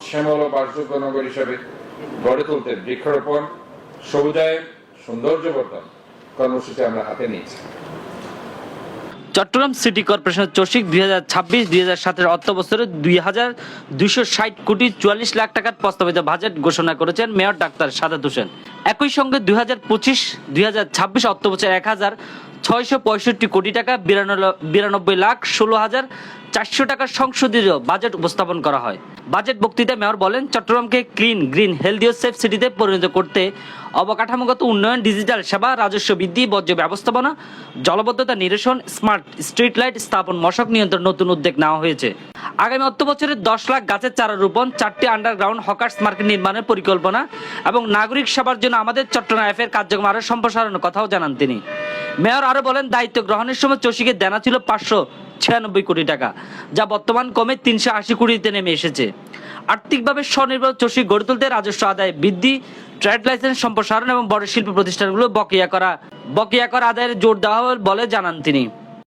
শ্যামল ও বাসযোগ্য নগর হিসেবে গড়ে তুলতে বৃক্ষরোপণ, সবুজায়ন, সৌন্দর্যবর্ধন কর্মসূচি আমরা হাতে নিয়েছি। চট্টগ্রাম সিটি কর্পোরেশনের চসিক 2026-2027 অর্থ বছরে 2,260 কোটি 44 লাখ টাকার প্রস্তাবিত বাজেট ঘোষণা করেছেন মেয়র ডাক্তার সাদাত হোসেন। একই সঙ্গে 2025-2026 অর্থ বছরে 1,665 কোটি টাকা 92,16,400 টাকার সংসদীয় বাজেট উপস্থাপন করা হয়। বাজেট বক্তৃতায় মেয়র বলেন, চট্টগ্রামকে ক্লিন, গ্রিন, হেলদি ও সেফ সিটিতে পরিণত করতে অবকাঠামোগত উন্নয়ন, ডিজিটাল সেবা, রাজস্ব বৃদ্ধি, বর্জ্য ব্যবস্থাপনা, জলবদ্ধতা নিরসন, স্মার্ট স্ট্রিট লাইট স্থাপন, মশক নিয়ন্ত্রণ নতুন উদ্যোগ নেওয়া হয়েছে। আগামী অর্থ বছরে 10 লাখ গাছের চারা রোপণ, 4টি আন্ডারগ্রাউন্ড হকার্স মার্কেট নির্মাণের পরিকল্পনা এবং নাগরিক সেবার জন্য আমাদের চট্টগ্রাম এফের কার্যক্রম আরও সম্প্রসারণের কথাও জানান তিনি। মেয়র আরও বলেন, দায়িত্ব গ্রহণের সময় চসিকের দেনা ছিল 596 কোটি টাকা, যা বর্তমান কমে 380 কোটিতে নেমে এসেছে। আর্থিকভাবে স্বনির্ভর চসিক গড়ে তুলতে রাজস্ব আদায় বৃদ্ধি, ট্রেড লাইসেন্স সম্প্রসারণ এবং বড় শিল্প প্রতিষ্ঠানগুলো বকেয়া করা আদায়ের জোর দেওয়া হবে বলে জানান তিনি।